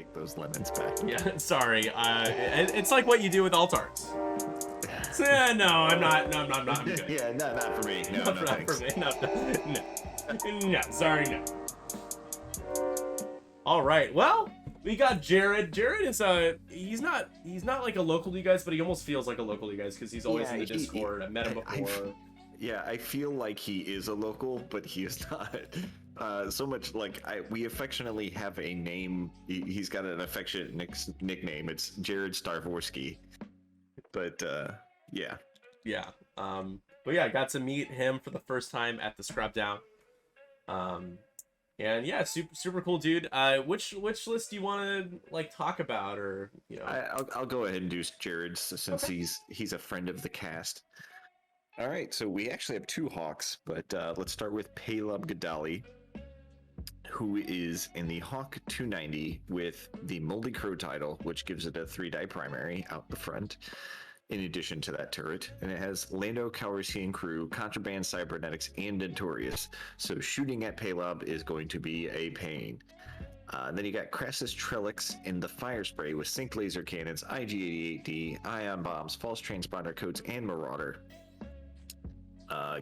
take those lemons back. Yeah, sorry. It's like what you do with altarts. No, I'm not. No, I'm not. I'm good. Yeah, not for me. No, Not thanks. for me. No. Sorry, no. All right. Well, we got Jared. Jared is he's not like a local to you guys, but he almost feels like a local to you guys because he's always in the Discord. I met him before. I feel like he is a local, but he is not. So much like we affectionately have a name. He's got an affectionate nickname. It's Jared Starwarski. But yeah. Yeah. But yeah, I got to meet him for the first time at the Scrap Down. And yeah, super cool dude. Which list do you want to like talk about, or you know? I'll go ahead and do Jared's since Okay. he's a friend of the cast. All right, so we actually have two Hawks, but let's start with Paleb Gadali, who is in the Hawk 290 with the Moldy Crow title, which gives it a 3-die primary out the front, in addition to that turret. And it has Lando Calrissian crew, Contraband Cybernetics, and Dentorius. So shooting at Paleb is going to be a pain. Then you got Crassus Trellix in the Fire Spray with Sync Laser Cannons, IG-88D, Ion Bombs, False Transponder Codes, and Marauder.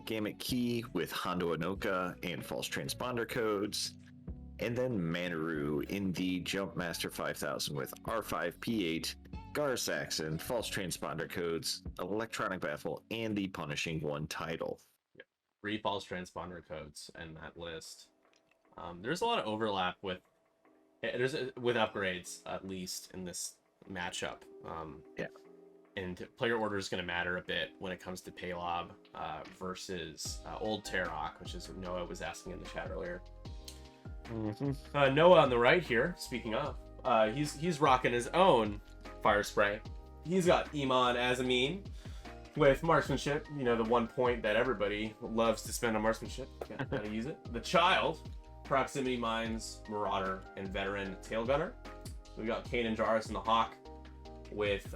Gamut Key with Hondo Anoka and False Transponder Codes. And then Manaru in the Jumpmaster 5000 with R5P8, Gar Saxon, False Transponder Codes, Electronic Baffle, and the Punishing One title. Yeah. 3 false transponder codes in that list. There's a lot of overlap with with upgrades, at least in this matchup. Yeah. And player order is going to matter a bit when it comes to Paleb versus Old Tarok, which is what Noah was asking in the chat earlier. Mm-hmm. Noah on the right here, speaking of, he's rocking his own Fire Spray. He's got Iman as a mean with marksmanship, you know, the 1 point that everybody loves to spend on marksmanship. Gotta use it. The Child, Proximity Mines, Marauder, and Veteran Tail Gunner. We got Kanan Jarrus in the Hawk with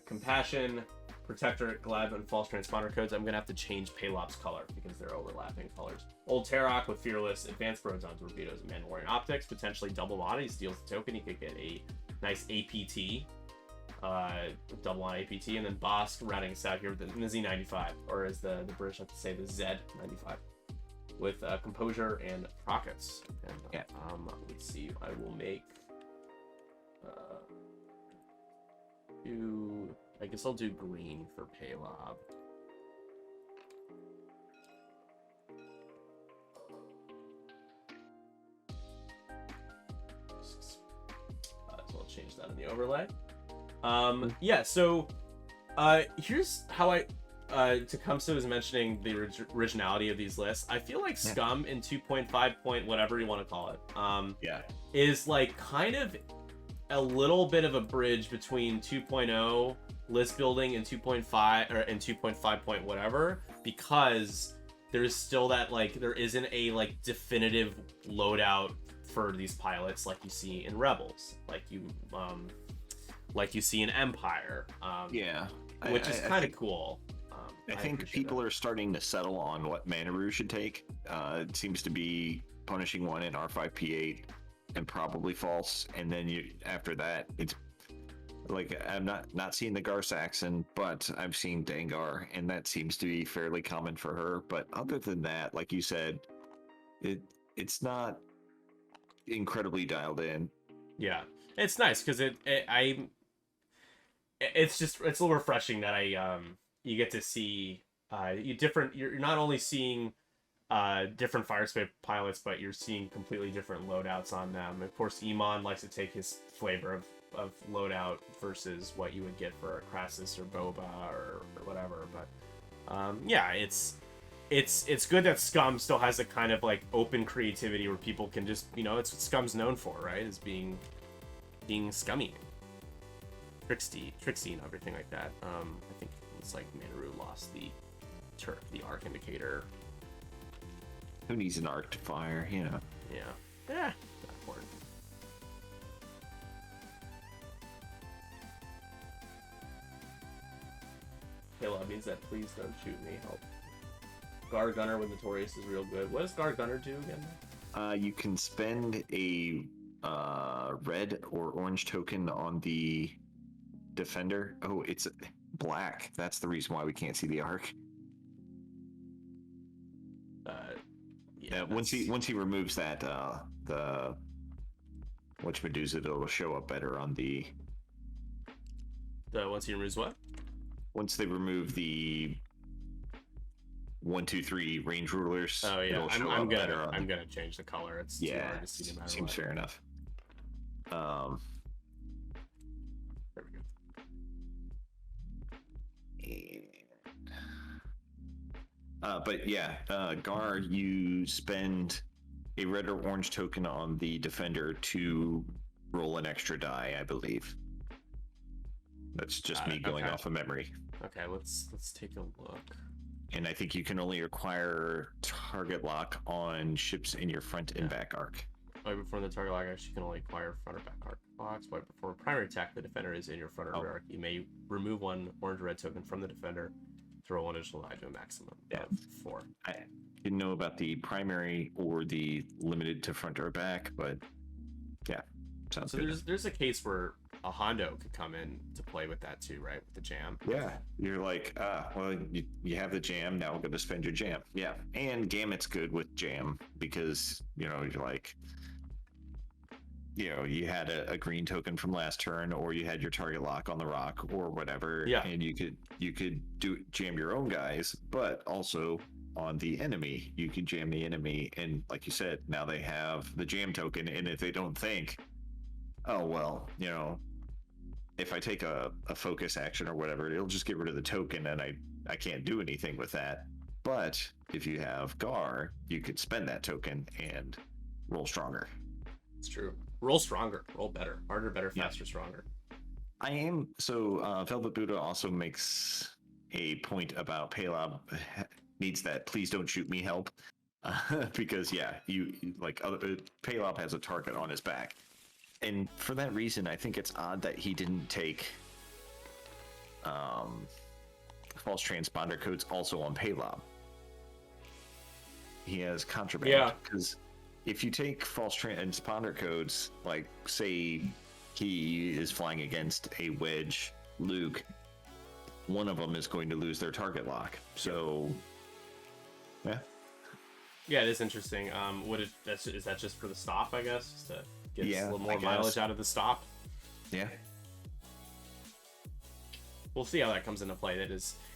Compassion, Protector, Glad, and False Transponder Codes. I'm going to have to change Paleb's color because they're overlapping colors. Old Tarok with Fearless, Advanced Proton Torpedoes, and Mandalorian Optics. Potentially double mod. He steals the token. He could get a nice APT. Double on APT. And then Bosk routing us out here with the Z95. Or as the British like to say, the Z95. With Composure and Rockets. And, yeah. Let's see. I will make... I guess I'll do green for Paleb. So I'll change that in the overlay. Yeah, so here's how Tecumseh was mentioning the originality of these lists. I feel like Scum in 2.5 point, whatever you want to call it, is like kind of a little bit of a bridge between 2.0 list building and 2.5 or and 2.5 point whatever, because there's still that like there isn't a like definitive loadout for these pilots like you see in Rebels, like you see in Empire, which is kind of cool. I think people are starting to settle on what Manaru should take. It seems to be Punishing One and R5P8 and probably False, and then after that it's like I'm not seeing the Gar Saxon, but I've seen Dengar, and that seems to be fairly common for her. But other than that, like you said, it's not incredibly dialed in. Yeah, it's nice because it's a little refreshing that you get to see you're not only seeing different Fire Spray pilots, but you're seeing completely different loadouts on them. Of course, Iman likes to take his flavor of loadout versus what you would get for a Crassus or Boba or whatever. But yeah, it's good that Scum still has a kind of like open creativity where people can just, you know, it's what Scum's known for, right? Is being scummy, tricksy and everything like that. I think it's like Manaru lost the arc indicator. Who needs an arc to fire, you know? Yeah. Not important. Paleb means that please don't shoot me. Help. Gar Gunner with Notorious is real good. What does Gar Gunner do again? You can spend a red or orange token on the defender. Oh, it's black. That's the reason why we can't see the arc. Yeah. Once he removes that, the whatchamadoodle, it'll show up better on the. Once he removes what? Once they remove the 1, 2, 3 range rulers. Oh yeah, it'll show up better on I'm gonna change the color. It's too hard to see no matter seems what. fair enough. There we go. But yeah, Gar, you spend a red or orange token on the defender to roll an extra die, I believe. That's just me going off of memory. Okay, let's take a look. And I think you can only acquire target lock on ships in your front and back arc. Right before the target lock, you can only acquire front or back arc blocks. Right before a primary attack, the defender is in your front or rear arc. You may remove one orange or red token from the defender, throw one additional die to a maximum of 4. I didn't know about the primary or the limited to front or back, but yeah, sounds so good. there's a case where a Hondo could come in to play with that too, right? With the jam. Yeah, you're like, well, you have the jam, now we're going to spend your jam. Yeah, and Gamut's good with jam because, you're like, you had a green token from last turn, or you had your target lock on the rock or whatever, and you could jam your own guys, but also on the enemy, you could jam the enemy, and like you said, now they have the jam token, and if they don't think, oh, well, if I take a focus action or whatever, it'll just get rid of the token and I can't do anything with that. But if you have Gar, you could spend that token and roll stronger. It's true. Roll stronger. Roll better. Harder, better, faster, stronger. Velvet Buddha also makes a point about Paylob needs that please don't shoot me help. Because, Paylob has a target on his back. And for that reason, I think it's odd that he didn't take false transponder codes also on Paylob. He has contraband. Yeah. Because if you take false transponder codes, like, say he is flying against a Wedge Luke, one of them is going to lose their target lock. So, yeah. Yeah, it is interesting. Is that just for the stop, I guess? Just to get a little more mileage out of the stop? Yeah. We'll see how that comes into play.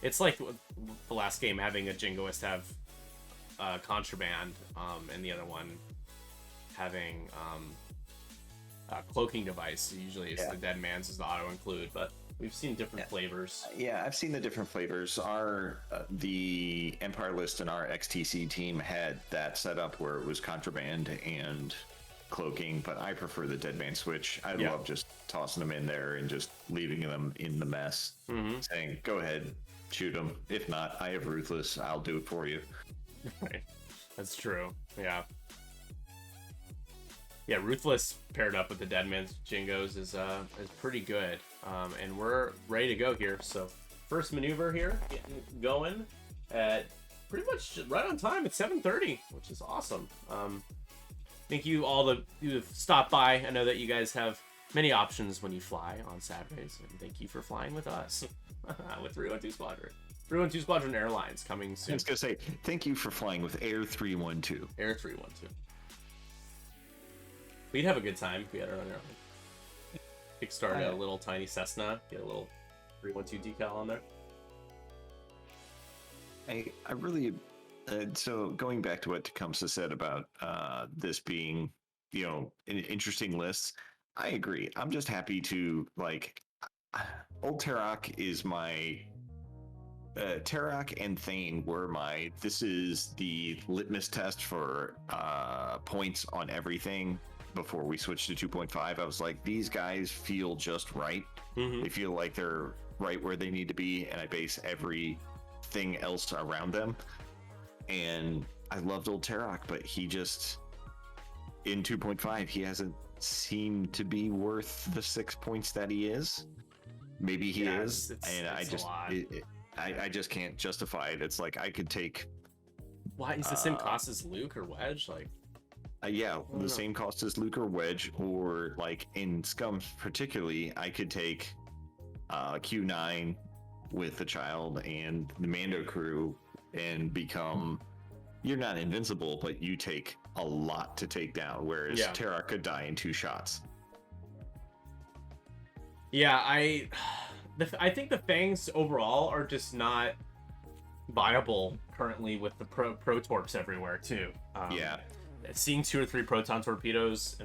It's like the last game having a Jingoist have contraband, and the other one having a cloaking device. Usually it's the Dead Man's is the auto include, but we've seen different flavors. Yeah, I've seen the different flavors. The Empire list and our XTC team had that set up where it was contraband and cloaking, but I prefer the Dead Man switch. I love just tossing them in there and just leaving them in the mess, saying, go ahead, shoot them. If not, I have Ruthless. I'll do it for you. Right. That's true. Yeah. Yeah, Ruthless paired up with the Dead Man's Jingos is pretty good. And we're ready to go here. So first maneuver here, getting going at pretty much right on time at 7:30, which is awesome. Thank you all who have stopped by. I know that you guys have many options when you fly on Saturdays, and thank you for flying with us with 312 Squadron. 312 Squadron Airlines coming soon. I was going to say, thank you for flying with Air 312. Air 312. We'd have a good time if we had our own airline. Kickstart a little tiny Cessna, get a little 312 decal on there. I really, so going back to what Tecumseh said about this being, an interesting list, I agree. I'm just happy to, Old Terok is my, Terok and Thane were this is the litmus test for points on everything. Before we switched to 2.5, I was like, these guys feel just right. They feel like they're right where they need to be, and I base everything else around them. And I loved Old Terok, but he just, in 2.5, he hasn't seemed to be worth the 6 points that he is. Maybe he is, and I just can't justify it. It's like I could take. Why is the same cost as Luke or Wedge? Yeah, don't know. the same cost as Luke or Wedge, or like in Scum particularly, I could take Q9 with the child and the Mando crew and become. You're not invincible, but you take a lot to take down, whereas Yeah. Terra could die in 2 shots. Yeah, I think the Fangs overall are just not viable currently with the pro torps everywhere too. Yeah. Seeing 2 or 3 proton torpedoes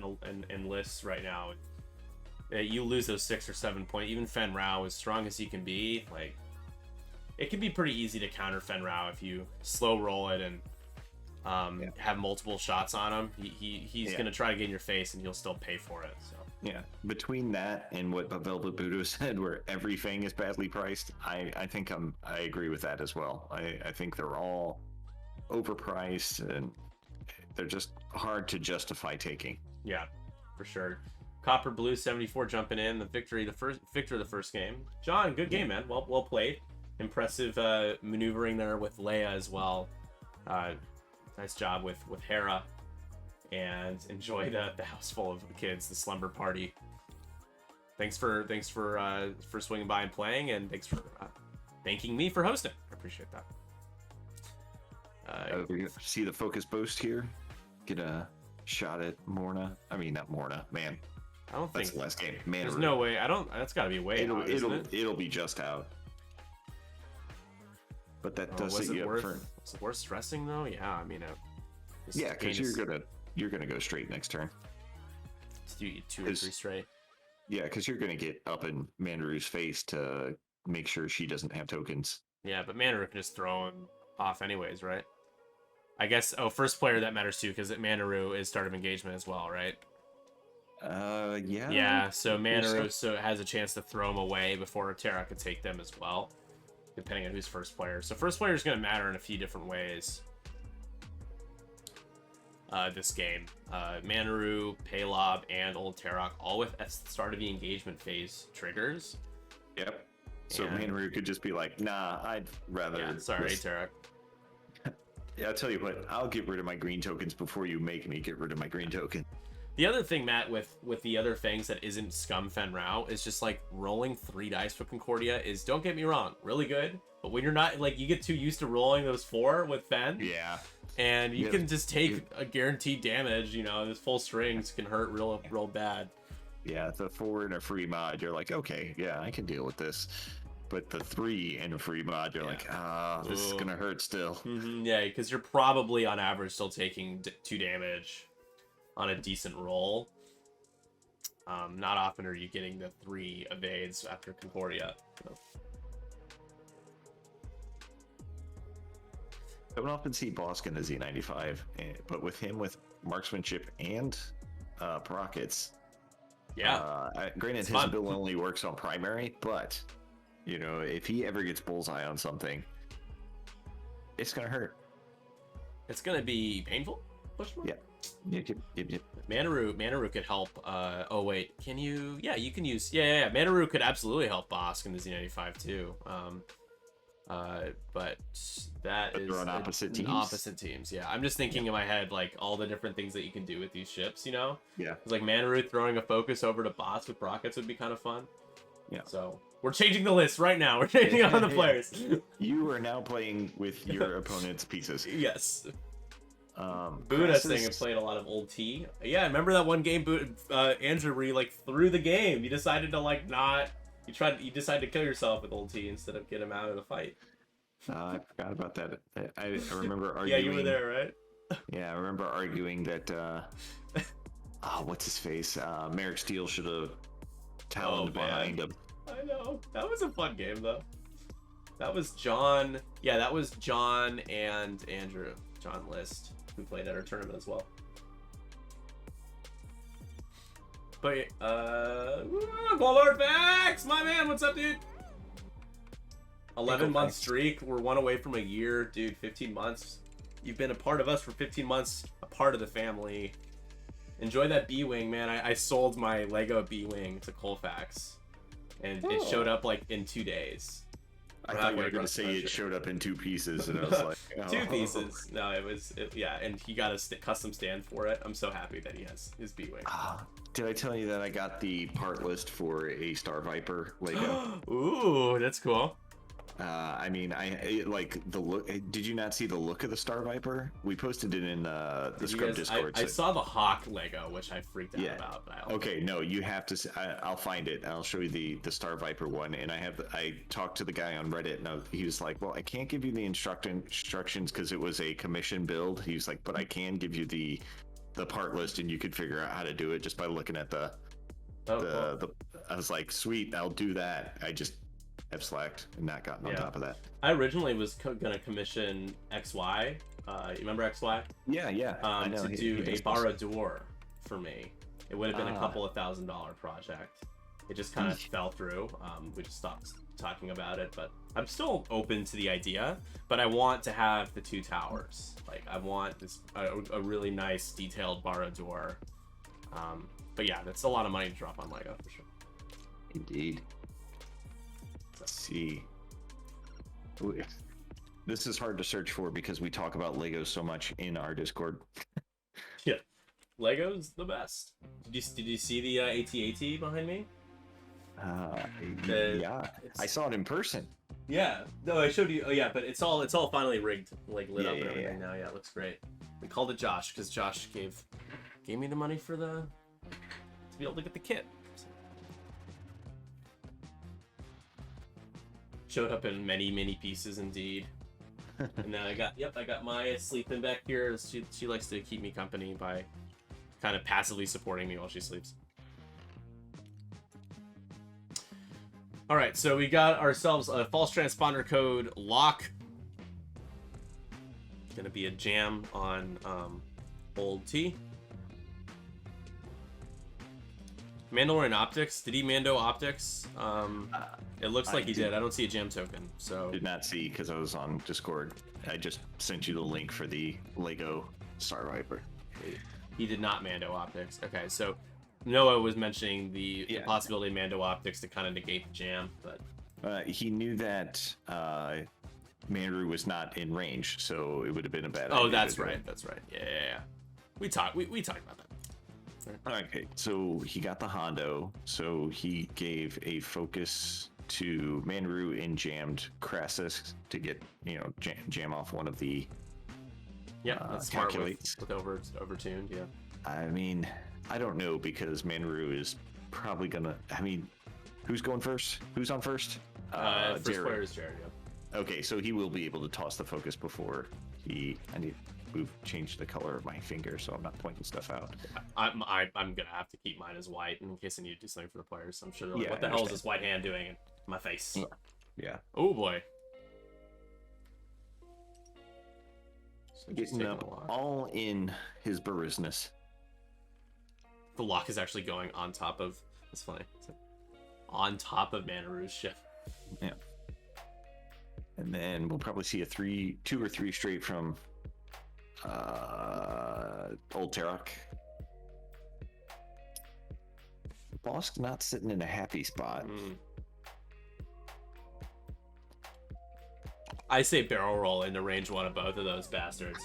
in lists right now, you lose those 6 or 7 point. Even Fen Rao, as strong as he can be, like it can be pretty easy to counter Fen Rao if you slow roll it and have multiple shots on him. He's gonna try to get in your face and he'll still pay for it. So Yeah, between that and what Velvet Buddha said, where every Fang is badly priced, I think I agree with that as well. I think they're all overpriced and they're just hard to justify taking. yeah, for sure. Copper Blue 74 jumping in the victor of the first game. John, good game, man. Well played. Impressive maneuvering there with Leia as well. Nice job with Hera. And enjoy the house full of kids, the slumber party. Thanks for swinging by and playing, and thanks for thanking me for hosting. I appreciate that. We see the focus boost here. Get a shot at Morna. I mean, not Morna, man. I don't That's think the last game. Man, there's no way. That's got to be way out, isn't it? It'll be just out. But that does was set it you up worth? for. Was it worth stressing though? Yeah, I mean, Yeah, because you're gonna go straight next turn. do 2 or 3 straight. Yeah, because you're gonna get up in Mandaru's face to make sure she doesn't have tokens. Yeah, but Mandaru can just throw him off anyways, right? I guess. Oh, first player that matters too, because Mandaru is start of engagement as well, right? Yeah. Yeah, so Mandaru has a chance to throw them away before Terra could take them as well, depending on who's first player. So first player is going to matter in a few different ways. This game, Mandaru, Paylob, and Old Terok, all with at the start of the engagement phase triggers. Yep. So Mandaru could just be like, "Nah, I'd rather." Yeah, sorry, Terok. Yeah, I'll tell you what. I'll get rid of my green tokens before you make me get rid of my green token. The other thing, Matt, with the other Fangs that isn't Scum Fen Rao is just like rolling 3 dice for Concordia is, don't get me wrong, really good. But when you're not, like, you get too used to rolling those 4 with Fen. Yeah. And you can just take a guaranteed damage, this full strings can hurt real bad. Yeah, the 4 and a free mod, you're like, okay, yeah, I can deal with this. But the 3 and a free mod, you're like, this is gonna hurt still. Yeah, because you're probably on average still taking 2 damage on a decent roll. Not often are you getting the 3 evades after Concordia. So. I don't often see Bosk in the Z95, but with him with marksmanship and rockets, granted his ability only works on primary, but if he ever gets bullseye on something, it's gonna hurt. It's gonna be painful. Yeah. Yep. Mandaru could help. Oh wait, can you? Yeah, you can use. Yeah. Mandaru could absolutely help Bosk in the Z95 too. But that is they're on opposite teams. Opposite teams. Yeah, I'm just thinking in my head like all the different things that you can do with these ships. Yeah. It's like Mandaru throwing a focus over to Bosk with rockets would be kind of fun. Yeah. So we're changing the list right now. We're changing on the players. You are now playing with your opponent's pieces. Yes. Buddha saying I played a lot of old T. Yeah, remember that one game, Andrew, where you like threw the game? You decided to like not. You decided to kill yourself with old T instead of get him out of the fight. I forgot about that. I remember arguing. Yeah, you were there, right? Yeah, I remember arguing that. What's his face? Merrick Steele should have taloned behind him. I know. That was a fun game though. That was John. Yeah, that was John and Andrew. John List, who played at our tournament as well. But Lord Vax, my man, what's up, dude? 11-month streak. We're 1 away from a year, dude. 15 months. You've been a part of us for 15 months, a part of the family. Enjoy that B-wing, man. I sold my Lego B-wing to Colfax, and it showed up like in 2 days. I thought you were going to say it showed up in 2 pieces, and I was like, oh. 2 pieces. No, yeah, and he got a custom stand for it. I'm so happy that he has his B-Wing. Did I tell you that I got the part list for a Star Viper Lego? Ooh, that's cool. I mean, like the look. Did you not see the look of the Star Viper? We posted it in the Scrub Discord. I saw the Hawk Lego, which I freaked out about. But Okay, no, you have to. I'll find it. I'll show you the Star Viper one. And I talked to the guy on Reddit, and he was like, "Well, I can't give you the instructions because it was a commission build." He was like, "But I can give you the part list, and you could figure out how to do it just by looking at the." Cool. I was like, "Sweet, I'll do that." I just have slacked and not gotten on top of that. I originally was gonna commission XY. You remember XY? Yeah. I know. To do a Barra-Dor for me. It would have been a couple of $1,000 project. It just kind of fell through. We just stopped talking about it, but I'm still open to the idea. But I want to have the 2 towers. Like I want this a really nice detailed Barra-Dor. But yeah, that's a lot of money to drop on Lego for sure. Indeed. Let's see. This is hard to search for because we talk about Legos so much in our Discord. Yeah, Lego's the best. Did you see the AT-AT behind me? Yeah, I saw it in person. Yeah, no, I showed you. Oh yeah, but it's all finally rigged, like lit up and everything now. Yeah, it looks great. We called it Josh because Josh gave me the money for to be able to get the kit. Showed up in many pieces indeed. And then I got Maya sleeping back here. She likes to keep me company by kind of passively supporting me while she sleeps. All right, so we got ourselves a false transponder code lock. It's gonna be a jam on old T. Mandalorian optics. Did he Mando optics? It looks like he did. I don't see a jam token, so. Did not see because I was on Discord. I just sent you the link for the Lego Star Viper. He did not Mando optics. Okay, so Noah was mentioning the possibility of Mando optics to kind of negate the jam, but he knew that Manru was not in range, so it would have been a bad idea. Oh, that's right. That's right. Yeah. We talked about that. Okay, so he got the Hondo, so he gave a focus to Manru and jammed Crassus to get, jam off one of the that's smart with overtuned, yeah. I mean, I don't know because Manru is probably gonna, who's going first? Who's on first? First player is Jared, yeah. Okay, so he will be able to toss the focus before we've changed the color of my finger, so I'm not pointing stuff out. I'm gonna have to keep mine as white in case I need to do something for the players. I'm sure they're like, what the hell is this white hand doing in my face? Yeah. Oh boy. So getting up all in his business. The lock is actually going on top of. That's funny. It's like on top of Manaru's ship. Yeah. And then we'll probably see 2 or 3 straight from Old Terok. Bosk's not sitting in a happy spot. I say barrel roll into range 1 of both of those bastards.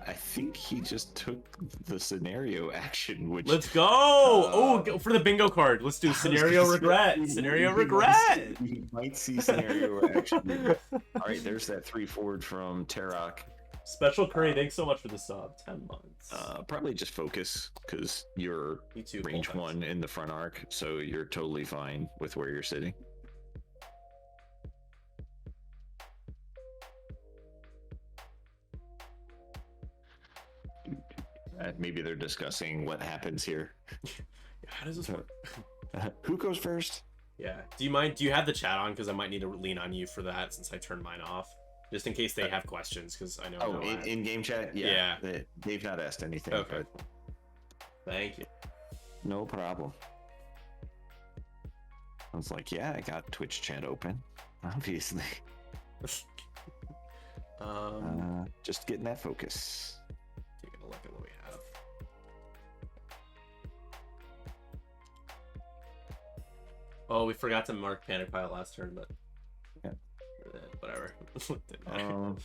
I think he just took the scenario action, which... Let's go! Go for the bingo card. Let's do scenario regret. Scenario regret! We might see scenario action. All right, there's that 3 forward from Terok. Special Curry, thanks so much for the sub. 10 months. Probably just focus, because you're range 1 in the front arc, so you're totally fine with where you're sitting. Maybe they're discussing what happens here. How does this work? Who goes first? Yeah. Do you have the chat on? Because I might need to lean on you for that since I turned mine off. Just in case they have questions, because I know. Oh, in game chat? Yeah. They've not asked anything. Okay. Thank you. No problem. I was like, yeah, I got Twitch chat open, obviously. Just getting that focus. Taking a look at what we have. Oh, we forgot to mark Panic Pile last turn, but whatever. Didn't matter.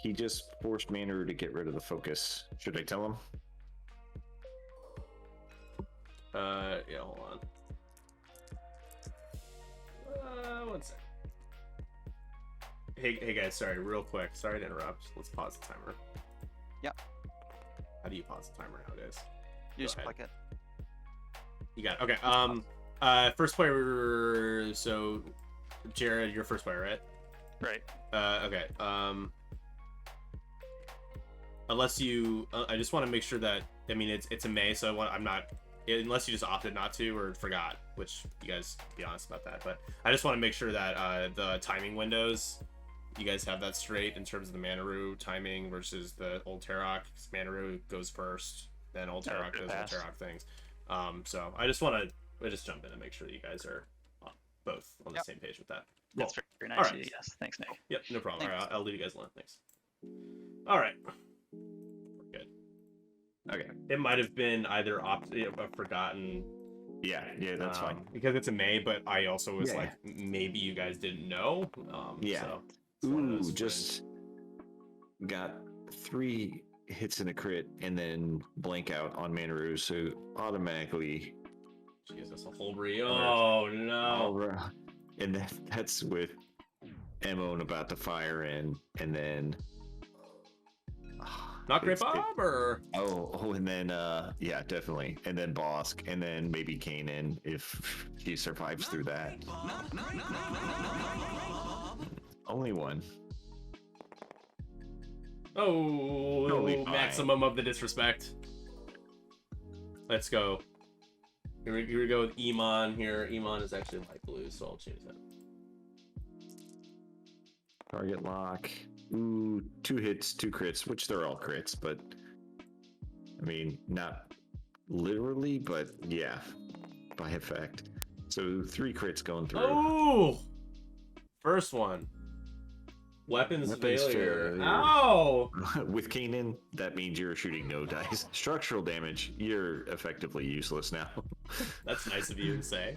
He just forced Manu to get rid of the focus. Should I tell him? Yeah, hold on. One sec. Hey guys, sorry, real quick. Sorry to interrupt. Let's pause the timer. Yep. How do you pause the timer nowadays? You just click it. You got it. Okay. First player. So, Jared, you're first player, right? Right. Okay. Unless you, I just want to make sure that, I mean, it's a May, so I'm not, unless you just opted not to or forgot, which you guys be honest about that. But I just want to make sure that the timing windows, you guys have that straight in terms of the Manaru timing versus the Old Tarok. Manaru goes first, then Old Tarok does Old Tarok things. So I just jump in and make sure that you guys are both on the same page with that. Cool. That's very nice. Right. Yes. Thanks, Nick. Yep, no problem. Thanks. All right, I'll leave you guys alone. Thanks. All right. Good. Okay. It might have been either forgotten. Yeah, that's fine. Because it's a May, but I also was like, maybe you guys didn't know. Yeah. So Ooh, just got 3 hits in a crit and then blank out on Manaru, so automatically. Jesus, a whole Oh no. And that's with Emon about to fire in, and then. Not Great Bob, or? Oh, and then, yeah, definitely. And then Bosk, and then maybe Kanan if she survives through that. Only one. Oh, Totally maximum of the disrespect. Let's go. Here we go with Iman here. Iman is actually light blue, so I'll change that. Target lock. Ooh, 2 hits, 2 crits, which they're all crits, but I mean, not literally, but yeah, by effect. So 3 crits going through. Oh! First one. Weapons failure. Ow! With Kanan, that means you're shooting no dice. Structural damage, you're effectively useless now. That's nice of you to say.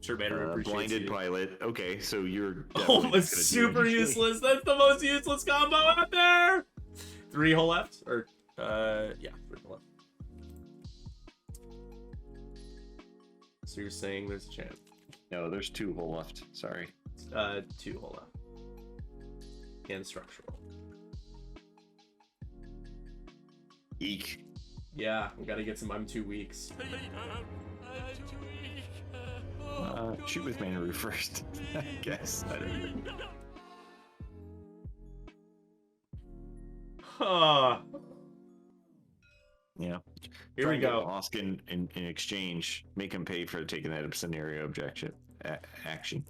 Sure, Banner appreciates blinded you. pilot. Okay, so you're it's super useless. That's the most useless combo out there. 3 whole left, or yeah, 3 whole left. So you're saying there's a chance? No, there's 2 whole left. Sorry. 2 whole left. And structural. Eek. Yeah, we gotta get some. I'm 2 weeks. Shoot with Manaru first, I guess. I don't know. Yeah. Here we go. Oskin in exchange, make him pay for taking that scenario action.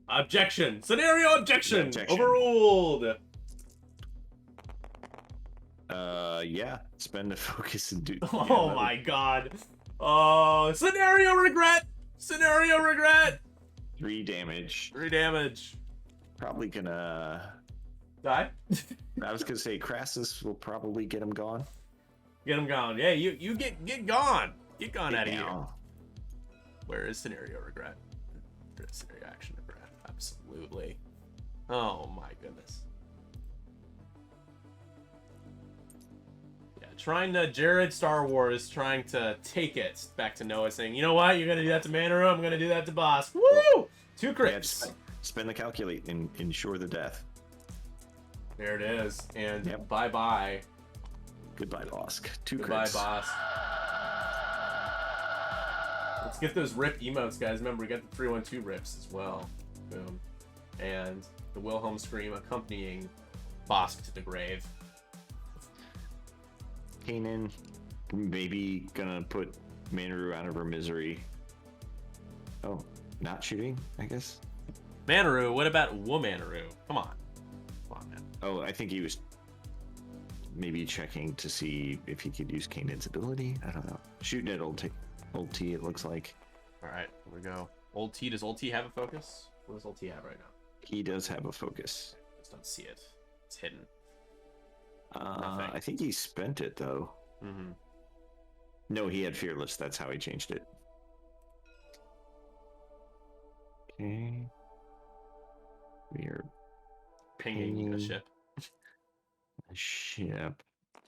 Objection! Scenario objection! Objection. Overruled! Yeah. Spend the focus and do. Oh my god. Oh, scenario regret! Scenario regret! 3 damage. 3 damage. Probably gonna. Die? I was gonna say Crassus will probably get him gone. Get him gone. Yeah, you get gone. Get gone out of here. Now. Where is scenario regret? Scenario action regret. Absolutely. Oh my goodness. Yeah, Jared Star Wars trying to take it back to Noah, saying, you know what, you're gonna do that to Manaru, I'm gonna do that to Boss. Woo! 2 crits. Yeah, spend the calculate and ensure the death. There it is. And Yep. bye-bye. Goodbye, Bosk. 2 Goodbye, crits. boss. Let's get those rip emotes, guys. Remember, we got the 312 rips as well. Boom. And the Wilhelm scream accompanying Bosk to the grave. Kanan maybe gonna put Manaru out of her misery. Oh, not shooting, I guess. Manaru, what about Womanaru? Come on. Come on, man. Oh, I think he was maybe checking to see if he could use Kanan's ability. I don't know. Shooting at old T, it looks like. Alright, here we go. Old T, does Old T have a focus? What does Old T have right now? He does have a focus. Just don't see it. It's hidden. I think he spent it though. Mm-hmm. No, he had fearless. That's how he changed it. Okay. We are Pinging a Ping. ship. a ship.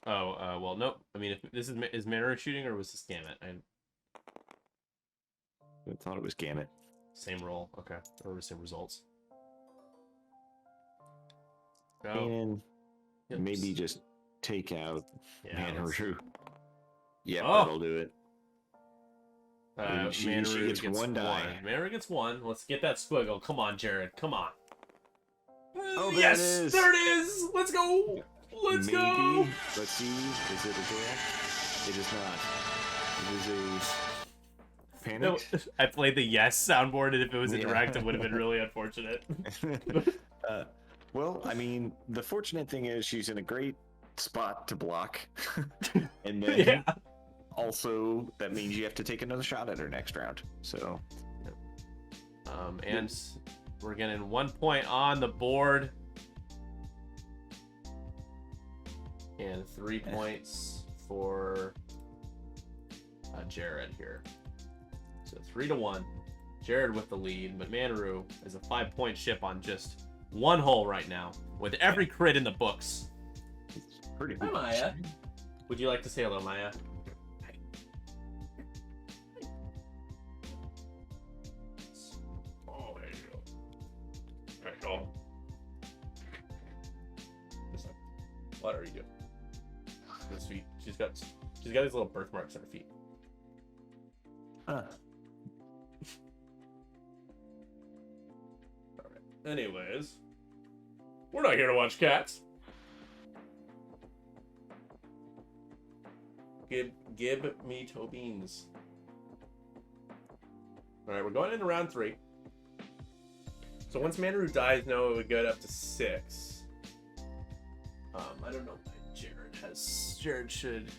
Oh, well, nope. I mean, if this is Manaru shooting or was this Gamut? I thought it was Gamut. Same roll. Okay. Or same results. Oh. And Yep. maybe just take out Yeah, Manaru. Yep, Oh! that'll do it. She Manaru gets one die. Manaru gets one. Let's get that squiggle. Come on, Jared. Come on. Oh, there yes! it is. There it is! Let's go! Let's Maybe. go! Let's see. Is it a direct? It is not. It is a panic. No, I played the yes soundboard, and if it was a direct, it would have been really unfortunate. Well, I mean, the fortunate thing is she's in a great spot to block. And then Yeah. also, that means you have to take another shot at her next round. So, And we're getting 1 point on the board. And 3 points for Jared here. So 3-1. Jared with the lead, but Manaru is a 5-point ship on just one hole right now, with every crit in the books. it's pretty Hi, Maya. Would you like to say hello, Maya? Oh, there you go. There you go. What are you doing? This feet. She's got these little birthmarks on her feet. Huh. Alright. Anyways. We're not here to watch cats. Give me toe beans. Alright, we're going into round 3. So once Manaru dies, Noah would get up to 6. I don't know why Jared should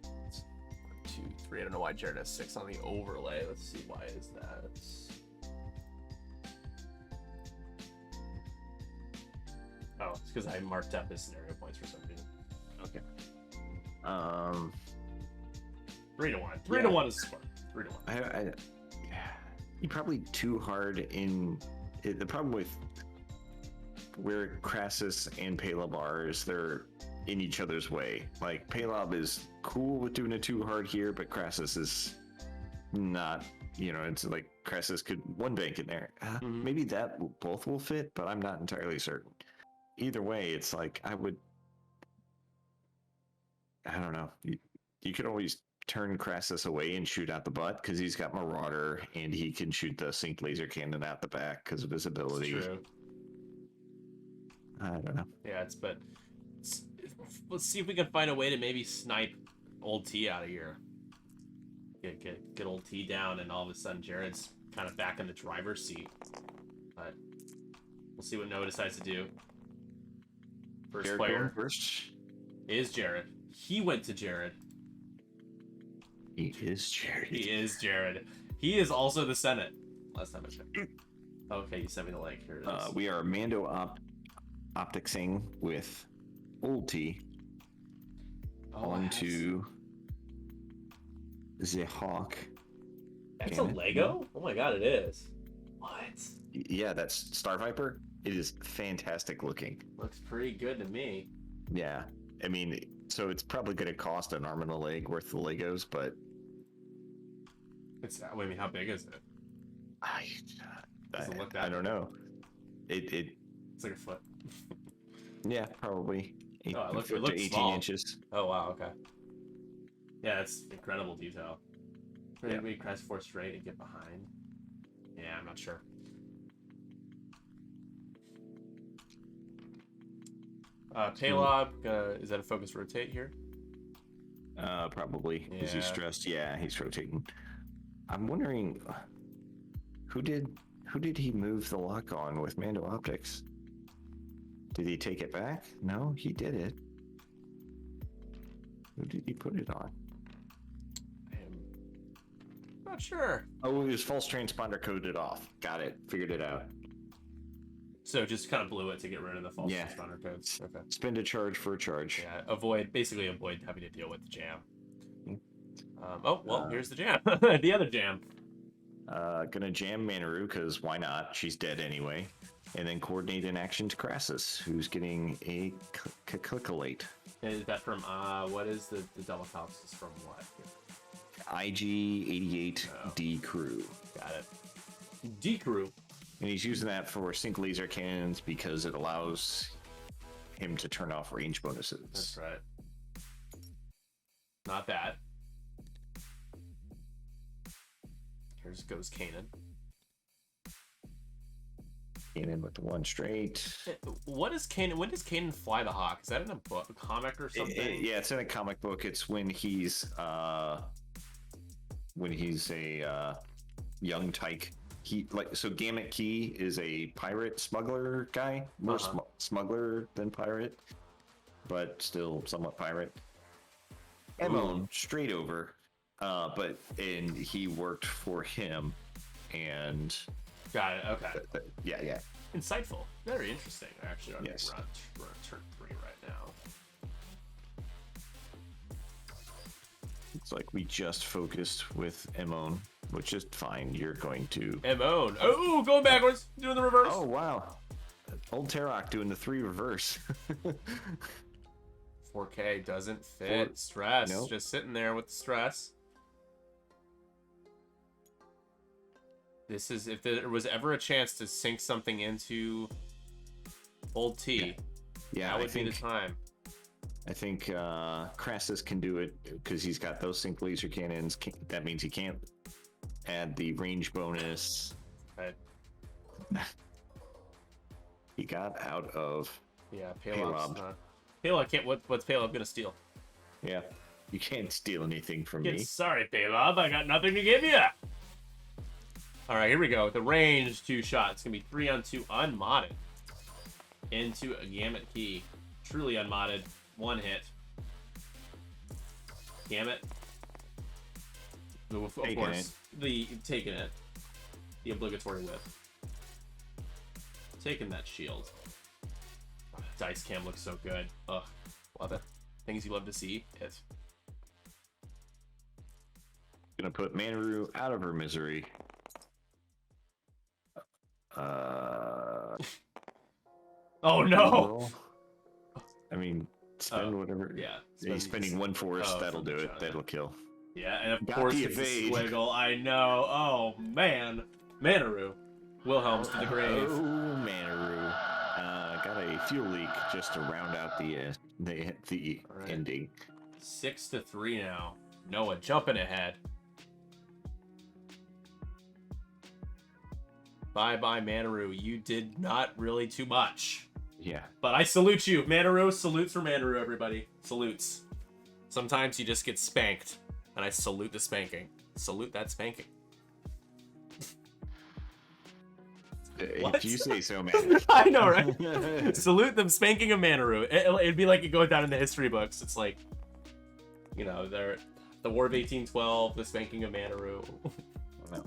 1, 2, 3. I don't know why Jared has 6 on the overlay. Let's see, why is that? Oh, it's because I marked up his scenario points for some reason. Okay. 3-1. 3-1 is smart. 3-1. You're probably too hard in the problem with where Crassus and Palob are is they're in each other's way. Like Palob is cool with doing it too hard here, but Crassus is not. It's like Crassus could one bank in there. Maybe that both will fit, but I'm not entirely certain. Either way, it's like I don't know. You could always turn Crassus away and shoot out the butt because he's got Marauder and he can shoot the sync laser cannon out the back because of his ability. It's true. I don't know. Yeah, let's see if we can find a way to maybe snipe old T out of here. Get old T down, and all of a sudden Jared's kind of back in the driver's seat. But we'll see what Noah decides to do. First Jared player going first. is Jared. He went to Jared. He is Jared. He is Jared. He is also the Senate. Last time I checked. Okay, you sent me the link. Here it is. We are Mando opticsing with old T onto the Hawk. That's a Lego? Oh my god, it is. What? Yeah, that's Star Viper. It is fantastic looking. Looks pretty good to me. Yeah. I mean, so it's probably going to cost an arm and a leg worth of Legos, but It's. I mean, how big is it? Does it look that I don't big? know. It's like a foot. Yeah, probably. It looks 18 small. inches. Oh wow, okay. Yeah, that's incredible detail. Yeah. We press 4 straight and get behind. Yeah, I'm not sure. Palob, is that a focus rotate here? Probably. Is he Yeah. stressed? Yeah, he's rotating. I'm wondering who did he move the lock on with Mando Optics? Did he take it back? No, he did it. Who did he put it on? I'm not sure. Oh, it was false transponder coded off. Got it. Figured it out. So just kind of blew it to get rid of the false Yeah. responder codes. Okay. Spend a charge for a charge. Yeah, basically avoid having to deal with the jam. Mm. Here's the jam. The other jam. Gonna jam Manaru, because why not? She's dead anyway. And then coordinate an action to Crassus, who's getting a Clickalate. Is that from, what is the double tops is from what? IG-88 D Crew. Got it. D Crew. And he's using that for sync laser cannons because it allows him to turn off range bonuses. That's right. Not that. Here goes Kanan. Kanan with the one straight. What is Kanan? When does Kanan fly the hawk? Is that in a book, a comic or something? Yeah, it's in a comic book. It's when he's a young tyke. So Gamut Key is a pirate smuggler guy, more smuggler than pirate, but still somewhat pirate. Emon straight over, and he worked for him, and got it. Okay. Yeah. Insightful. Very interesting. Actually, I'm Yes. run turn 3 right now. It's like we just focused with Emon, which is fine. You're going to Emon. Oh, going backwards, doing the reverse. Oh wow, old Tarok doing the 3 reverse. 4K doesn't fit. Stress. Nope. Just sitting there with the stress. This is, if there was ever a chance to sink something into old T, Yeah, that would be the time. I think Crassus can do it because he's got those sync laser cannons. That means he can't add the range bonus. Right. He got out of. Yeah, Paylob. Palob's not. Paylob can't. What's Paylob gonna steal? Yeah, you can't steal anything from me. Sorry, Paylob, I got nothing to give you. All right, here we go. The range 2 shot. It's gonna be 3-on-2 unmodded into a Gamut Key. Truly unmodded. 1 hit. Gamut. Of Taking course, taking it. The obligatory whip. Taking that shield. Dice cam looks so good. Ugh, love it. Things you love to see. It. Gonna put Manaru out of her misery. Oh no! Overall, I mean, spend whatever. Yeah. He's spending 1 force. That'll from do the it. shot, That'll kill. Yeah, and of Got course the it's a evade. squiggle. I know. Oh man, Manaru, Wilhelm's to the grave. Oh, Manaru. Got a fuel leak just to round out the Right. ending. 6-3 now. Noah jumping ahead. Bye bye, Manaru. You did not really too much. Yeah. But I salute you, Manaru. Salutes for Manaru, everybody. Salutes. Sometimes you just get spanked, and I salute the spanking. Salute that spanking. What? If you say so, man. I know, right? Salute them spanking a Manaru. It'd be like it goes down in the history books. It's like, you know, they're the War of 1812, the spanking of Manaru.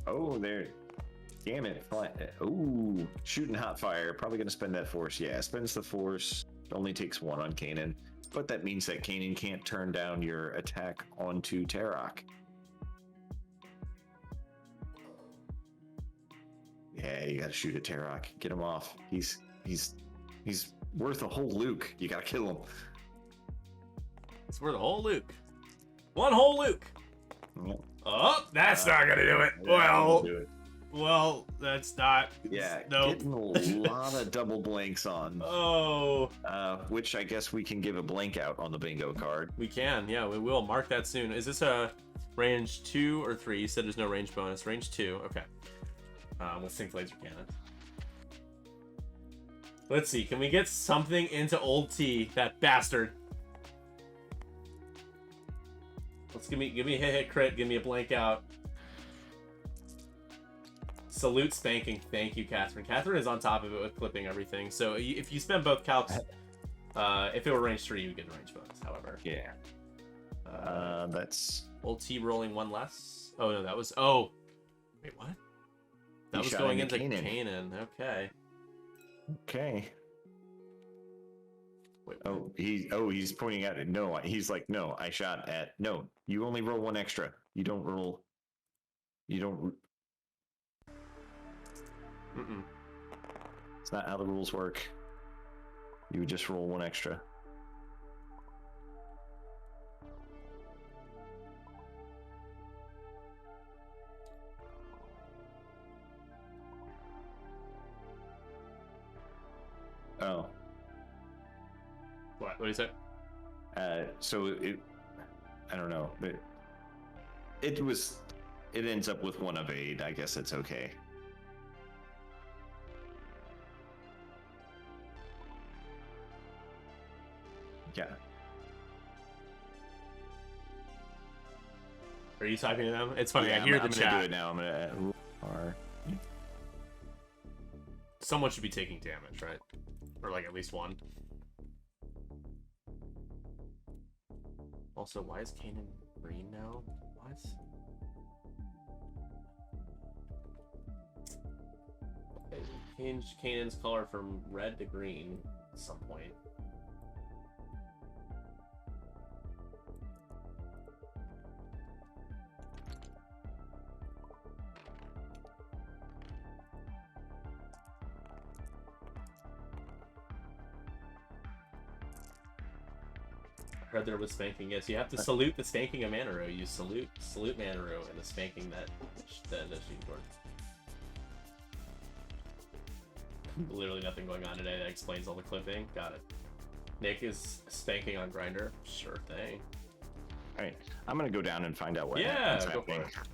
Oh, there. Damn it. Ooh, shooting hot fire. Probably going to spend that force. Yeah, spends the force. Only takes 1 on Kanan. But that means that Kanan can't turn down your attack onto Tarok. Yeah, you got to shoot at Tarok. Get him off. He's worth a whole Luke. You got to kill him. It's worth a whole Luke. 1 whole Luke. Yep. Oh, that's not gonna do it. Yeah, do it. Well, that's not. Yeah, Nope. getting a lot of double blanks on. Oh, Which I guess we can give a blank out on the bingo card. we can. Yeah, we will mark that soon. Is this a range 2 or 3? You said there's no range bonus. Range 2. Okay. With sync laser cannon. Let's see. Can we get something into old T? That bastard. Let's give me a hit crit. Give me a blank out. Salute spanking. Thank you, Catherine. Catherine is on top of it with clipping everything. So if you spend both calcs, if it were range 3, you would get the range bonus. However, Yeah. That's old T rolling 1 less. Oh no, that was. Oh, wait, what? That He was shot going into into Kanan. Kanan. Okay. okay. Wait, what? He's pointing at it. No, he's like, no, I shot at. No, you only roll 1 extra. You don't roll. Mm-mm. It's not how the rules work. You would just roll one extra. Oh. What do you say? So I don't know. It ends up with 1 of 8. I guess it's okay. Yeah. Are you typing to them? It's funny. Yeah, I hear I'm the gonna chat. do it now. I'm gonna. Someone should be taking damage, right? Or like at least one. Also, why is Kanan green now? What? Change Kanan's color from red to green at some point. I heard there was spanking. Yes, you have to salute the spanking of Manaru. You salute Manaru and the spanking that she scored. Literally nothing going on today. That explains all the clipping. Got it. Nick is spanking on Grinder. Sure thing. All right, I'm gonna go down and find out what. Yeah, what's go for happening. it.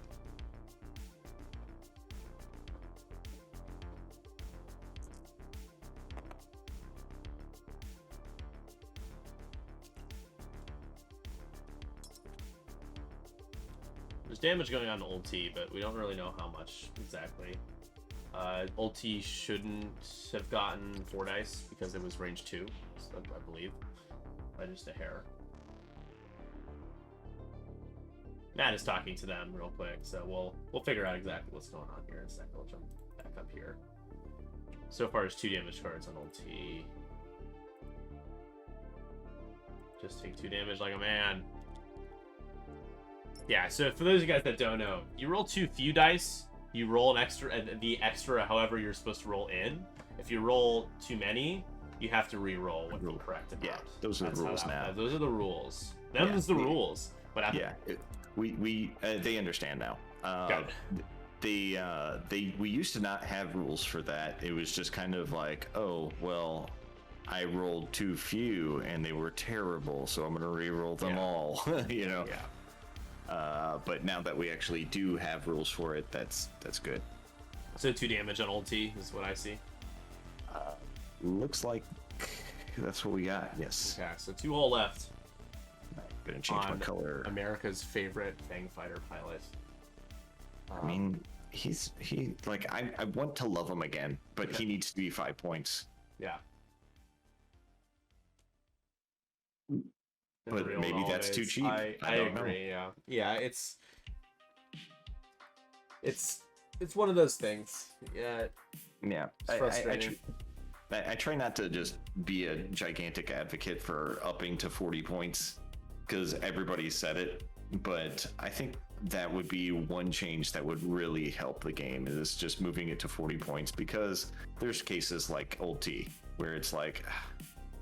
There's damage going on to Old T, but we don't really know how much exactly. Old T shouldn't have gotten 4 dice because it was range 2, so I believe, by just a hair. Matt is talking to them real quick, so we'll figure out exactly what's going on here in a second. We'll jump back up here. So far, there's 2 damage cards on Old T. Just take 2 damage like a man. Yeah, so for those of you guys that don't know, you roll 2 few dice, you roll an extra, and the extra, however you're supposed to roll in. If you roll too many, you have to re-roll with the correct amount. Yeah, those are the rules now. Those are the rules. Them's the rules. But they understand now. Got it. We used to not have rules for that. It was just kind of like, oh well, I rolled too few and they were terrible, so I'm gonna re-roll them all. You know. Yeah. But now that we actually do have rules for it, that's good. So 2 damage on Old T is what I see. Looks like that's what we got. Yes. Okay, so 2 all left. I'm gonna change my on color. America's favorite Fang Fighter pilot. I mean, I want to love him again, but he needs to be 5 points. Yeah. But maybe that's too cheap. I don't know. agree. Yeah. It's one of those things. Yeah. Yeah. It's frustrating. I try not to just be a gigantic advocate for upping to 40 points because everybody said it, but I think that would be one change that would really help the game is just moving it to 40 points because there's cases like Old T where it's like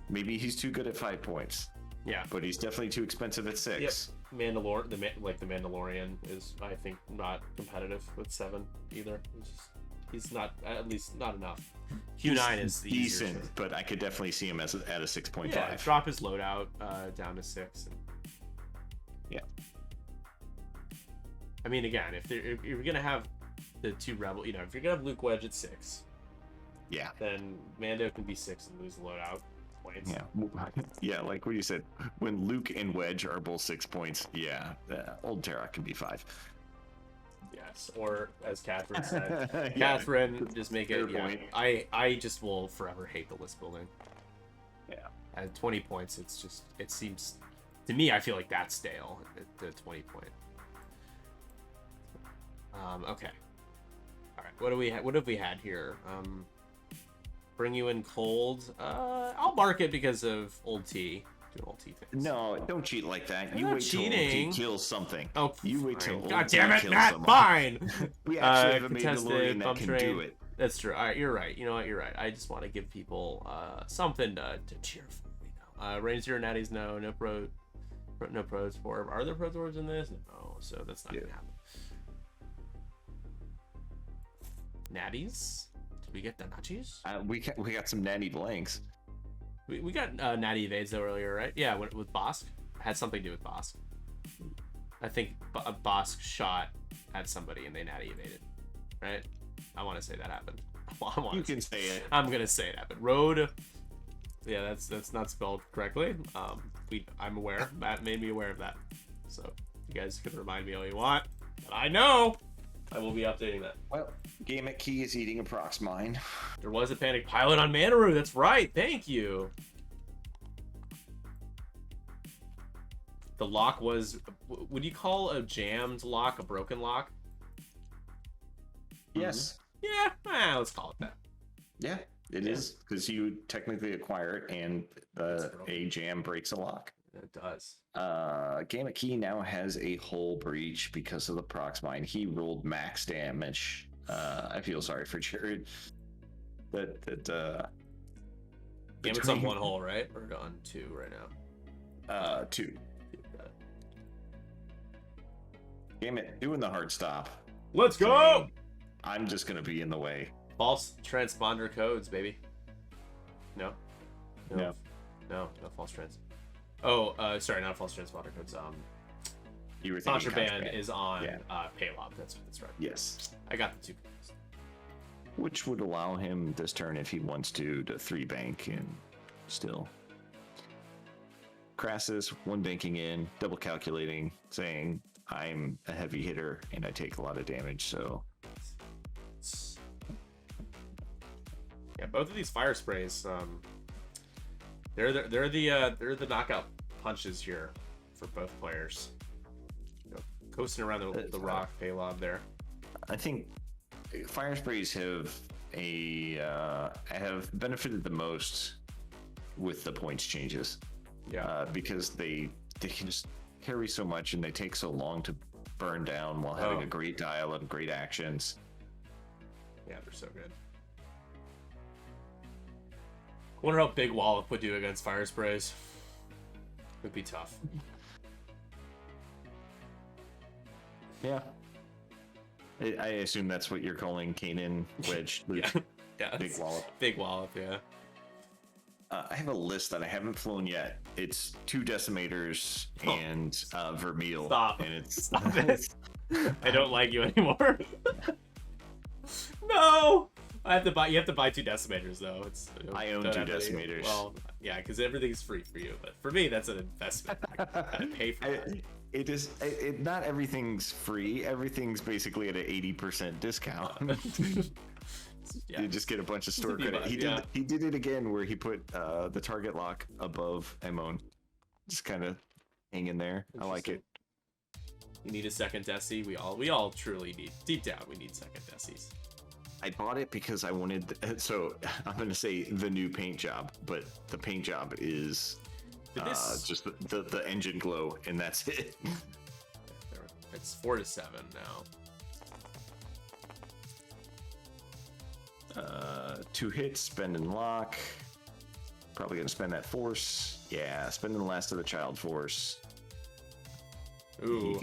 maybe he's too good at 5 points. Yeah, but he's definitely too expensive at 6. Yep. The Mandalorian is, I think, not competitive with 7 either. He's not, at least not enough. Q9 is the decent, but I could definitely see him at a 6.5. Yeah, drop his loadout down to 6. Yeah. I mean, again, if you're gonna have the 2 rebel, if you're gonna have Luke Wedge at 6, yeah, then Mando can be 6 and lose the loadout. Points. Yeah, like what you said, when Luke and Wedge are both 6 points, old Terra can be 5. Yes, or as Catherine said, Catherine, just make it. Yeah, I just will forever hate the list building. Yeah, at 20 points, it seems to me, I feel like that's stale at the 20 point. Okay, all right. What have we had here? Bring you in cold. I'll mark it because of Old T. Doing Old T things. No, don't cheat like that. You not wait till Old cheating. T kills something. Oh, you wait till Old God T damn it, kills Matt! someone. Fine. We actually have a Contested Mandalorian that bump can train. do it. That's true. All right, you're right. You know what? You're right. I just want to give people something to cheer for. Range 0 natties, no pros for. Are there pros words in this? No, so that's not gonna happen. Natties? Did we get the nachos? We got some natty blanks. We got natty evades though earlier, right? Yeah, with Bosk. Had something to do with Bosk. I think Bosk shot at somebody and they natty evaded, right? I want to say that happened. You can say it. I'm gonna say it happened. Road. Yeah, that's not spelled correctly. I'm aware. Matt made me aware of that. So you guys can remind me all you want. But I know I will be updating that. Well, Game at Key is eating a prox mine. There was a panic pilot on Manaroo. That's right. Thank you. The lock was. Would you call a jammed lock a broken lock? Yes. Yeah. Let's call it that. Yeah, it is, because you technically acquire it and a jam breaks a lock. It does. Game at Key now has a hull breach because of the prox mine. He rolled max damage. I feel sorry for Jared. Game's on one hull, right? We're on 2 right now. 2. Damn it, doing the hard stop. Let's go! I'm just gonna be in the way. False transponder codes, baby. No false trans. Oh, sorry, not false transponder codes. You were thinking Contraband is on Yeah. Paylob. That's right. Yes. I got the 2 codes. Which would allow him this turn, if he wants to 3 bank and still. Crassus, 1 banking in, double calculating, saying, I'm a heavy hitter and I take a lot of damage, so. Yeah, both of these fire sprays, they're the knockout punches here for both players. Coasting around the rock paylob there. I think fire sprays have benefited the most with the points changes. Yeah. Because they can just carry so much and they take so long to burn down while having a great dial and great actions. Yeah, they're so good. Wonder how big Wallop would do against fire sprays. Would be tough. Yeah. I assume that's what you're calling Kanan Wedge. Yeah. Big Wallop. Big Wallop, yeah. I have a list that I haven't flown yet. It's 2 decimators and Vermeil. Stop. And it's Stop it. I don't like you anymore. No. You have to buy 2 decimators though. I own 2 decimators. Well, yeah, because everything's free for you. But for me, that's an investment. I gotta pay for that. It is. Not everything's free. Everything's basically at an 80% discount. Yeah. You just get a bunch of store credit. He did it again where he put the target lock above Emon. Just kind of hanging there. I like it. You need a second Desi. We all truly need. Deep down, we need second Desis. I bought it because I wanted. So I'm going to say the new paint job, but the paint job is just the engine glow, and that's it. It's 4-7 now. 2 hits, spend and lock. Probably gonna spend that force. Yeah, spending the last of the child force. Ooh.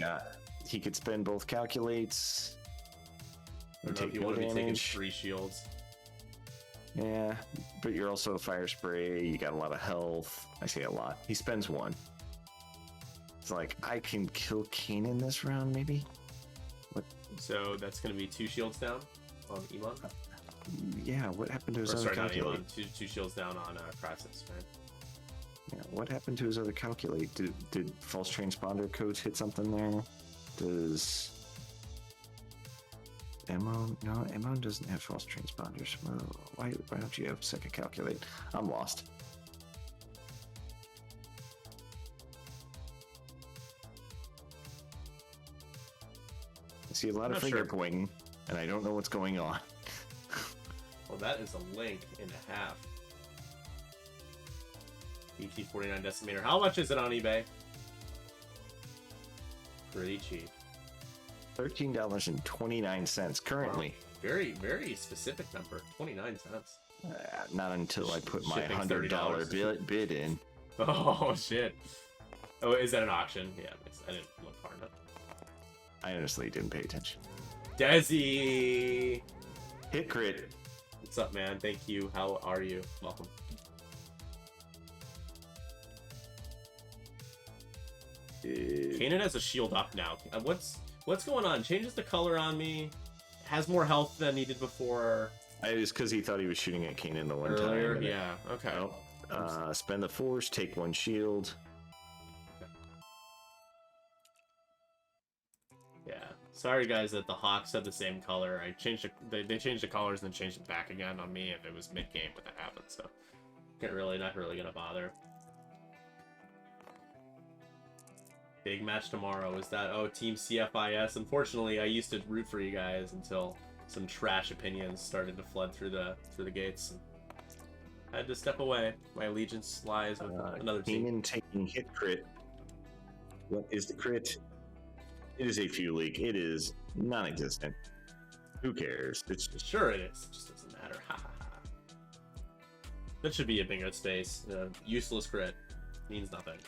He could spend both calculates. I don't know if you want to be taking 3 shields. Yeah, but you're also a fire spray. You got a lot of health. I say a lot. He spends 1. It's like, I can kill Kanan this round, maybe? What? So that's going to be 2 shields down on Elon? Yeah, what happened to his other calculate? Not Elon. 2 shields down on Crassus, right? Yeah, what happened to his other calculate? Did false transponder codes hit something there? Does Emon? No, Emon doesn't have false transponders. Well, why don't you have second calculate? I'm lost. I see a lot of finger pointing, and I don't know what's going on. Well, that is a link and a half. ET49 decimator. How much is it on eBay? Pretty cheap. $13.29 currently. Very, very specific number. 29 cents. Not until I put my Shipping's $100 bid in. Oh, shit. Oh, is that an auction? Yeah, I didn't look hard enough. I honestly didn't pay attention. Desi! Hit crit. What's up, man? Thank you. How are you? Welcome. Kanan has a shield up now. What's going on? Changes the color on me. Has more health than he did before. It was because he thought he was shooting at Kanan the one Earlier, time. yeah. Okay. Nope. Spend the force, take one shield. Yeah. Sorry, guys, that the Hawks had the same color. I changed they changed the colors and then changed it back again on me, and it was mid game when that happened. So, not really gonna bother. Big match tomorrow. Is that Team CFIS? Unfortunately, I used to root for you guys until some trash opinions started to flood through the gates. And I had to step away. My allegiance lies with another team. Kanan taking hit crit. What is the crit? It is a fuel leak. It is non-existent. Who cares? It's just Sure it is. It just doesn't matter. Ha ha ha. That should be a bingo space. Useless crit. Means nothing.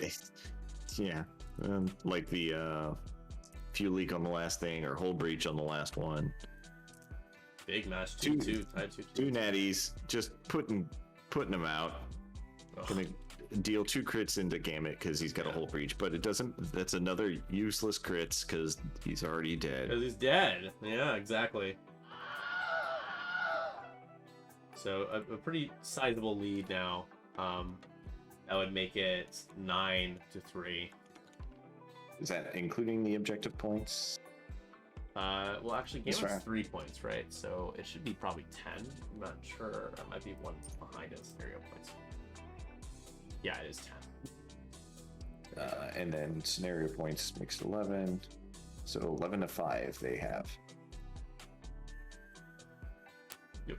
yeah. Like the fuel leak on the last thing or hull breach on the last one. Big match. 2-2. Tied 2-2. Two natties. Just putting them out. Ugh. Gonna deal 2 crits into Gamut because he's got a hull breach, but it doesn't. That's another useless crits because he's already dead. Because he's dead. Yeah, exactly. So a pretty sizable lead now. That would make it 9-3. Is that including the objective points? Well, actually, That's Game's right. 3 points, right? So it should be probably 10. I'm not sure. I might be one behind in scenario points. Yeah, it is 10. And then scenario points makes it 11. So 11-5 they have. Yep.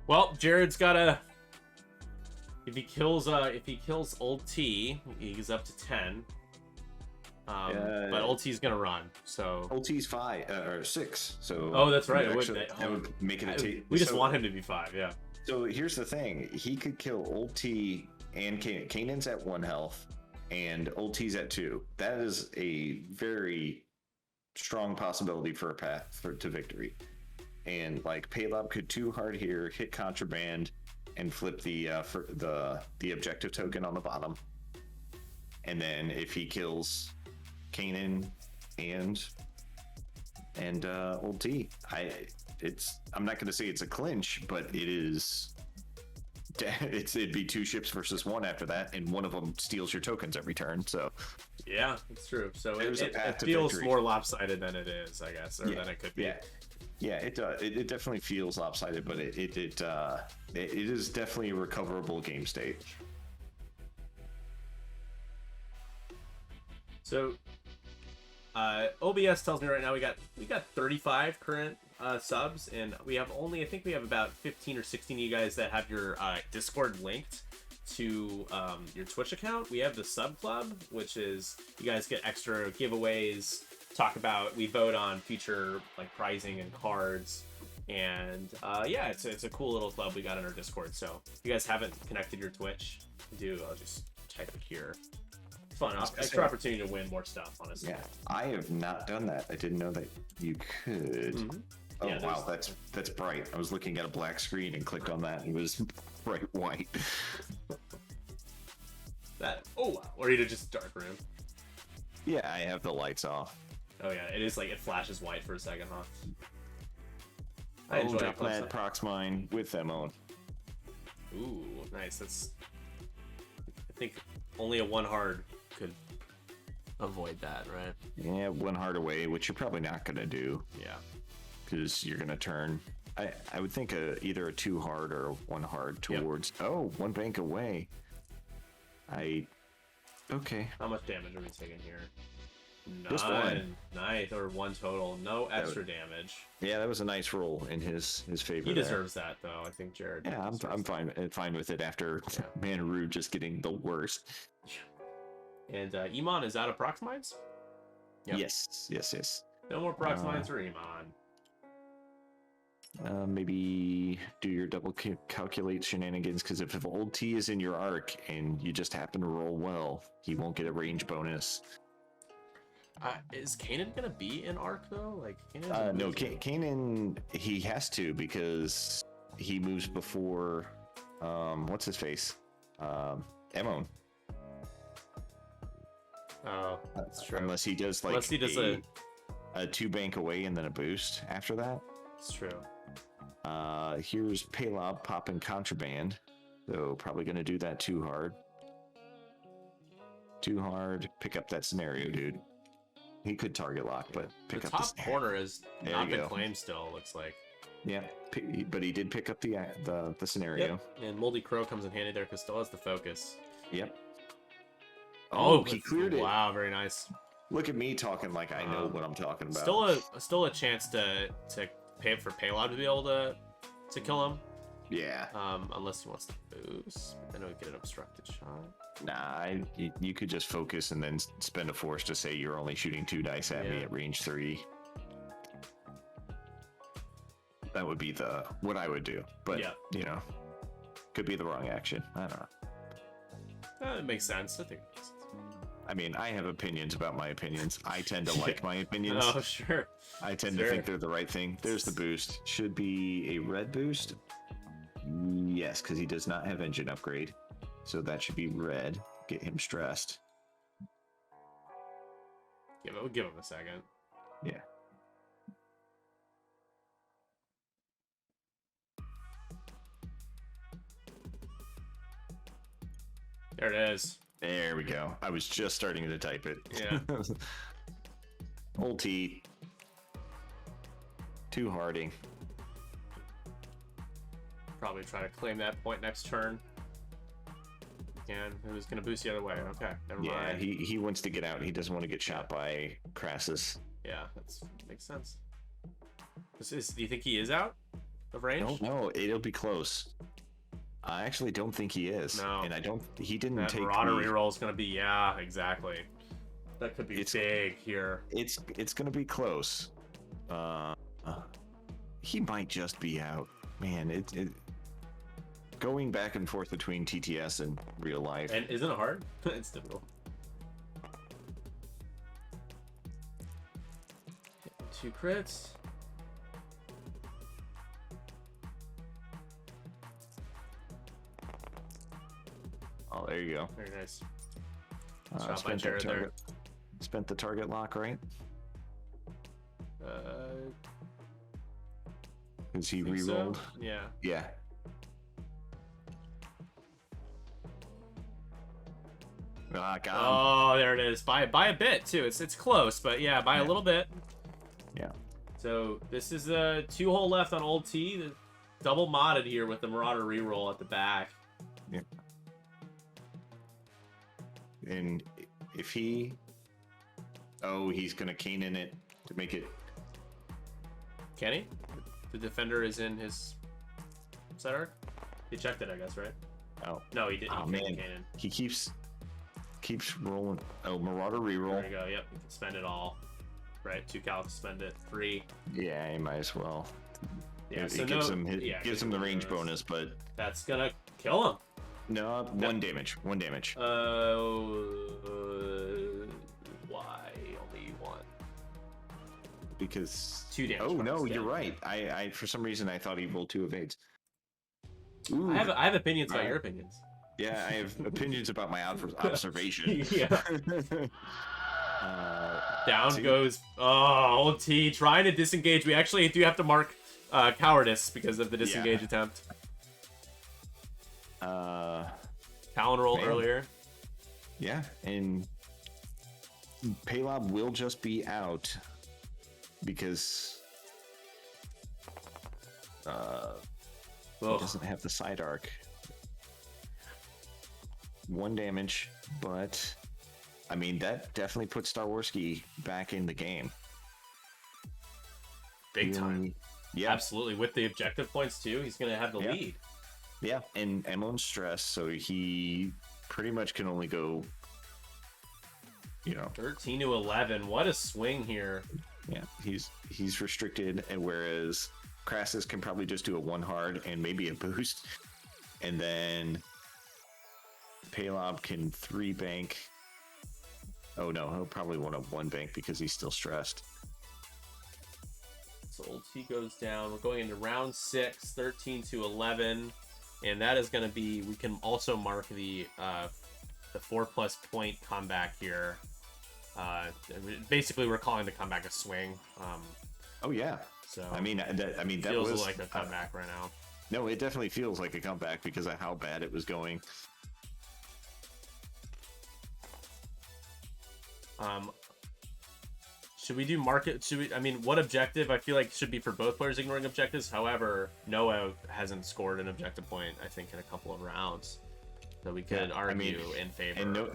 Well, Jared's gotta. If he kills old T, he's up to 10. But old T's gonna run. So Ulti's 5 or 6. So oh, that's right. that would make it a we just want him to be 5. Yeah. So here's the thing: he could kill old T and Kanan. Kanan's at 1 health, and old T's at 2. That is a very strong possibility for a path to victory. And like Paylob could 2 hard here, hit contraband, and flip the objective token on the bottom. And then if he kills Kanan and old T, I'm not going to say it's a clinch, but it is. It'd be 2 ships versus 1 after that, and one of them steals your tokens every turn. So yeah, it's true. So There's a path it to feels victory. more lopsided than it is, I guess, or than it could be. Yeah, it does. It definitely feels lopsided, but it is definitely a recoverable game state. So, OBS tells me right now we got 35 current subs, and I think we have about 15 or 16 of you guys that have your Discord linked to your Twitch account. We have the sub club, which is you guys get extra giveaways. We vote on future like prizing and cards, and yeah, it's a cool little club we got in our Discord. So if you guys haven't connected your Twitch, I'll just type it here. It's fun, extra opportunity to win more stuff, honestly. Yeah, I have not done that. I didn't know that you could. Mm-hmm. Oh Yeah, wow, that's bright. I was looking at a black screen and clicked on that, and it was bright white. Or you did just dark room. Yeah, I have the lights off. Oh yeah, it is like it flashes white for a second, huh? I enjoy drop it. that prox mine with them on. Ooh, nice. I think only a 1 hard could avoid that, right? Yeah, 1 hard away, which you're probably not gonna do. Yeah. Because you're gonna turn. I would think either a 2 hard or a 1 hard towards. Yep. Oh, 1 bank away. Okay. How much damage are we taking here? Just 1. Nice, or 1 total. No extra damage. Yeah, that was a nice roll in his favor. He deserves that, though. I think Jared. Yeah, I'm fine with it after Manaru just getting the worst. And Iman is out of prox mines? Yep. Yes. No more prox lines or Iman. Maybe do your double calculate shenanigans, because if old T is in your arc and you just happen to roll well, he won't get a range bonus. Is Kanan gonna be in arc though? Like No, Kanan, he has to because he moves before. What's his face? Emon. Oh, that's true. Unless he does like Unless he does a 2 bank away and then a boost after that. It's true. Here's Paylob popping contraband, so probably going to do that too hard. Too hard. Pick up that scenario, dude. He could target lock, but pick The up the top scenario. corner has There not you been go. claimed still. Looks like. Yeah, but he did pick up the scenario. Yep. And Moldy Crow comes in handy there because still has the focus. Yep. Oh, He cleared it. Wow, very nice. Look at me talking like I know what I'm talking about. Still a chance to pay for Payload to be able to kill him. Yeah. Unless he wants to boost, but then he would get an obstructed shot. Nah, you could just focus and then spend a force to say you're only shooting 2 dice at me Yeah. at range 3. That would be what I would do. But, Yeah. could be the wrong action. I don't know. It makes sense. I think it makes sense. I mean, I have opinions about my opinions. I tend to like my opinions. Oh, sure. I tend to Sure. think they're the right thing. There's the boost. Should be a red boost. Yes, because he does not have engine upgrade. So that should be red. Get him stressed. We'll give him a second. Yeah. There it is. There we go. I was just starting to type it. Yeah. Old T. Too hardy. Probably try to claim that point next turn. And it was going to boost the other way. Okay, never Yeah, mind. he wants to get out. He doesn't want to get shot by Crassus. Yeah, that makes sense. Do you think he is out of range? No, it'll be close. I actually don't think he is. No. And he didn't That take Marauder the- reroll is going to be, yeah, exactly. That could be big here. It's going to be close. He might just be out. Man, it going back and forth between TTS and real life. And isn't it hard? It's difficult. 2 crits. Oh, there you go. Very nice. Uh, Shot by spent, Jared that there. target, spent the target lock, right? Because he Think so? re-rolled. Yeah. Yeah. Ah, got him. Oh, there it is. By a bit too. It's close, but yeah, by a little bit. Yeah. So this is a 2-hole left on Old T. The double modded here with the Marauder reroll at the back. Yeah. And if he... Oh, he's going to cane in it to make it... Can he? The defender is in his set arc? He checked it, I guess, right? Oh, No, he didn't. Oh, He man. can't Kanan. he keeps rolling. Oh, Marauder There reroll. we go. Yep, you can spend it all. Right, 2 cal to spend it. 3. Yeah, he might as well. Yeah, it so gives no, him yeah, gives him the range bonus, but That's gonna kill him. no, one damage. One damage. Why only 1? Because 2 damage. oh no, bonus, you're yeah. right. I for some reason I thought he rolled 2 evades. Ooh. I have opinions about your opinions. Yeah, I have opinions about my observation. Yeah. Down see? goes. Oh, Old T trying to disengage. We actually do have to mark cowardice because of the disengage attempt. Talon roll Man. earlier. Yeah, and Paylob will just be out because he Ugh. doesn't have the side arc. 1 damage, but I mean that definitely puts Starwarski back in the game. Big time. Yeah, Absolutely. With the objective points too, he's gonna have the Yeah. lead. yeah, and Emon's stressed, so he pretty much can only go you know. 13 to 11. What a swing here. Yeah, he's restricted, and whereas Crassus can probably just do a 1 hard and maybe a boost, and then Palob can 3 bank. Oh no, he'll probably want a 1 bank because he's still stressed. So ulti goes down. We're going into round 6, 13 to 11, and that is going to be. We can also mark the 4+ point comeback here. Basically, we're calling the comeback a swing. Oh yeah. So I mean that feels was like a comeback right now. No, it definitely feels like a comeback because of how bad it was going. Should we do market? Should we? I mean, what objective? I feel like should be for both players ignoring objectives. However, Noah hasn't scored an objective point, I think, in a couple of rounds. So we could argue in favor. And no,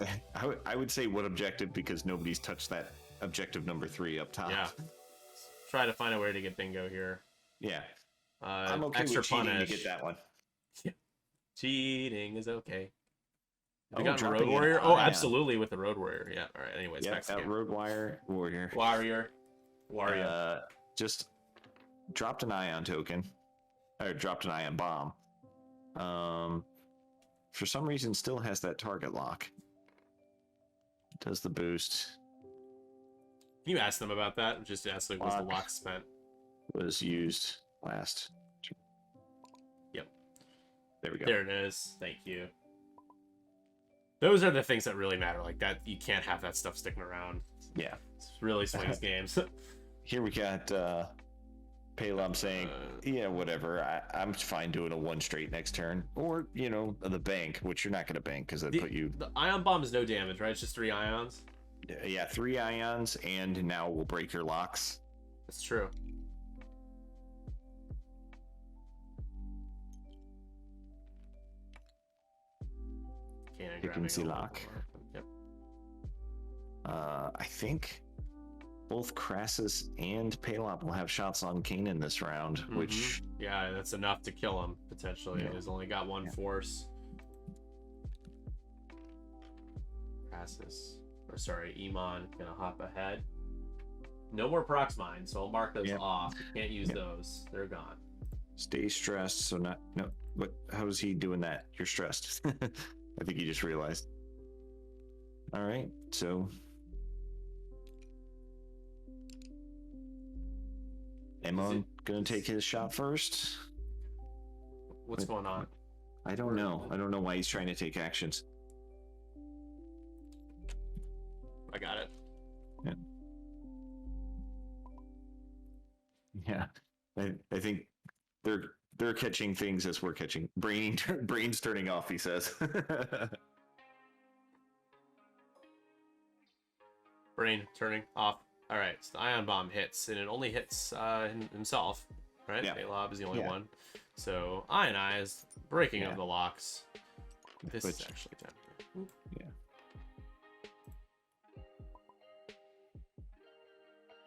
I would say what objective because nobody's touched that objective number 3 up top. Yeah. Try to find a way to get bingo here. Yeah. I'm okay extra with cheating punish. to get that one. Cheating is okay. Have we Oh, gotten Road dropping an Warrior? Oh, ion. absolutely, with the Road Warrior. Yeah. All right. Anyways, Yeah, back to that game. Road Warrior. Warrior. Just dropped an ion token, or dropped an ion bomb. For some reason, still has that target lock. Does the boost. Can you ask them about that? Just ask, like, was the Lock. lock spent? Was used last. Yep. There we go. There it is. Thank you. Those are the things that really matter. Like that, you can't have that stuff sticking around. Yeah. It really swings games. Here we got Palob saying, yeah, whatever. I'm fine doing a 1 straight next turn. Or, the bank, which you're not going to bank because that put you... The ion bomb is no damage, right? It's just 3 ions? Yeah, 3 ions, and now we'll break your locks. That's true. You can see lock. Yep. I think both Crassus and Palob will have shots on Kanan this round, which... Yeah, that's enough to kill him, potentially. Yeah. He's only got 1 force. Crassus. Or sorry, Iman gonna hop ahead. No more prox mine, so I'll mark those off. You can't use those. They're gone. Stay stressed, so not... No, but how is he doing that? You're stressed. I think he just realized. All right, so... Emon gonna take his shot first. What's going on? I don't know. I don't know why he's trying to take actions. I got it. Yeah. I think they're catching things as we're catching. Brains turning off, he says. Brain turning off. All right, so the ion bomb hits, and it only hits himself, right? Yeah. Palob is the only one. So ionize, breaking of the locks. This is Which- actually done. Yeah.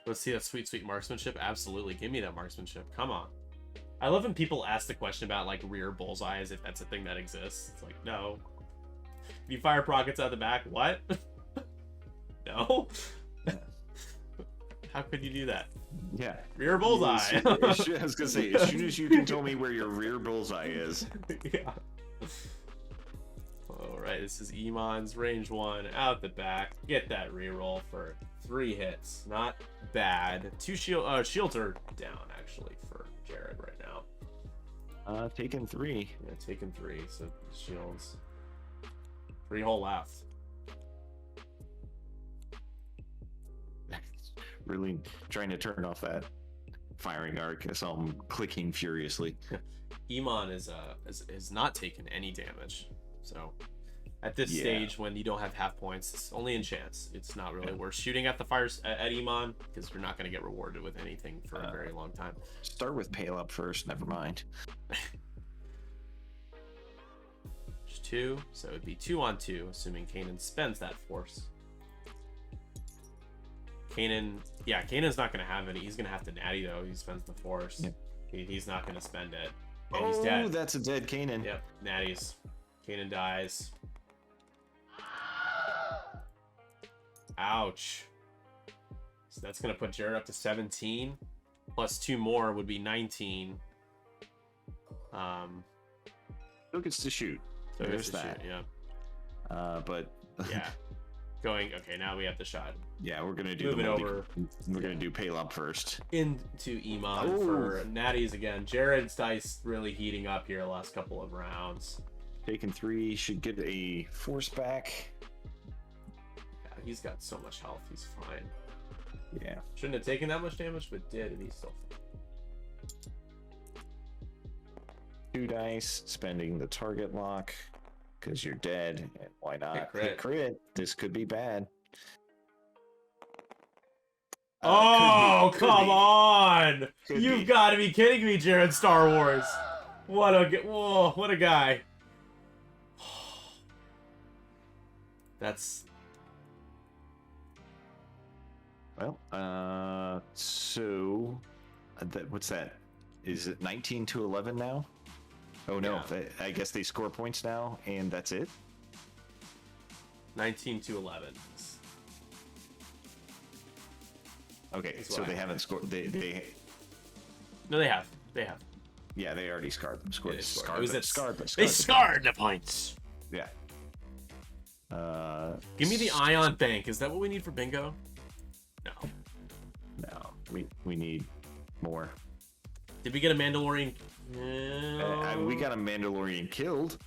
Let's see that sweet, sweet marksmanship. Absolutely, give me that marksmanship. Come on. I love when people ask the question about like rear bullseyes, if that's a thing that exists. It's like, no. If you fire rockets out the back, what? No. How could you do that? Yeah. Rear bullseye. I was gonna say, as soon as you can tell me where your rear bullseye is. Yeah. All right, this is Iman's range 1 out the back. Get that reroll for 3 hits. Not bad. 2 shields are down actually for Jared right now. Taking 3. Yeah, taking 3. So shields. 3 whole left. Really trying to turn off that firing arc. I saw him clicking furiously. Iman is not taken any damage. So at this stage, when you don't have half points, it's only in chance. It's not really worth shooting at the fires at Iman because you're not going to get rewarded with anything for a very long time. Start with Palob first. Never mind. There's 2, so it'd be 2 on 2, assuming Kanan spends that force. Kanan's not going to have any. He's going to have to natty, though. He spends the force. Yep. He's not going to spend it. And he's dead. That's a dead Kanan. Yep, natties. Kanan dies. Ouch. So that's gonna put Jared up to 17. Plus 2 more would be 19. Still gets to shoot. So There's it's a that. shoot, yeah. But Yeah. Okay, now we have the shot. yeah, we're gonna do Moving the over. We're gonna do Paylob first. Into Iman Oh. for natties again. Jared's dice really heating up here the last couple of rounds. Taking 3 should get a force back. Yeah, he's got so much health. He's fine. Yeah. Shouldn't have taken that much damage, but did, and he's still fine. 2 dice, spending the target lock because you're dead, and why not? Hit crit. Hit crit. This could be bad. Oh, could come be. on! Could You've be. got to be kidding me, Jared. Star Wars. What a guy. That's Well, so what's that? Is it 19 to 11 now? Oh no, Yeah. I guess they score points now, and that's it. 19 to 11. Okay, That's so what they I haven't scored. They No, they have. yeah, they already scarred them. Scored. They scored. Scarred It was them, at- scarred them, They scarred scarred the points. them. Yeah. Give me the ion bank. Is that what we need for bingo? No. No, we need more. Did we get a Mandalorian? We got a Mandalorian killed.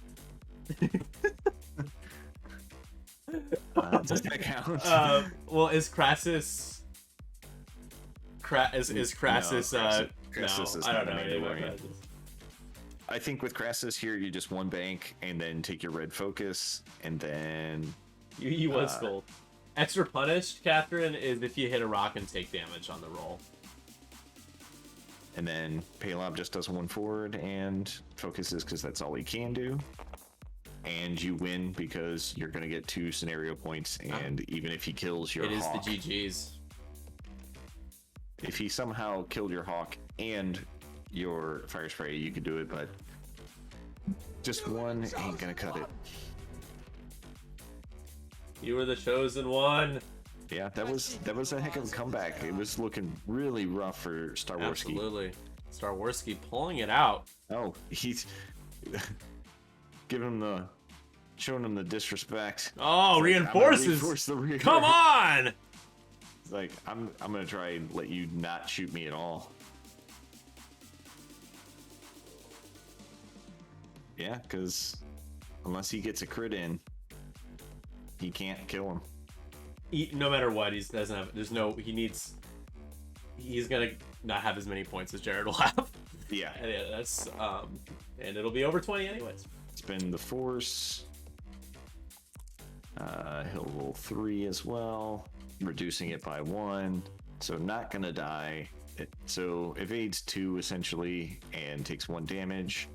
Does that count? Well, is Crassus? Is Crassus? Crassus No, is I don't not know a anything about Mandalorian. Crassus. I think with Crassus here, you just one bank and then take your red focus, and then You was gold. Extra punished, Catherine, is if you hit a rock and take damage on the roll. Paylob just does 1 forward and focuses because that's all he can do. And you win because you're going to get 2 scenario points, and even if he kills your It is hawk, the GGs. if he somehow killed your hawk and your fire spray, you could do it, but just one ain't gonna cut it. You were the chosen one. Yeah, that was a heck of a comeback. It was looking really rough for Starwarski. Absolutely. Starwarski pulling it out. Oh, he's showing him the disrespect. Oh, It's like, reinforces. I'm gonna reinforce the rear. Come on! It's like I'm gonna try and let you not shoot me at all. Yeah, because unless he gets a crit in, he can't kill him. No matter what, he doesn't have. There's no. He's gonna not have as many points as Jared will have. Yeah. And yeah, that's and it'll be over 20 anyways. Spend the force. He'll roll 3 as well, reducing it by 1. So not gonna die. So evades 2 essentially and takes 1 damage.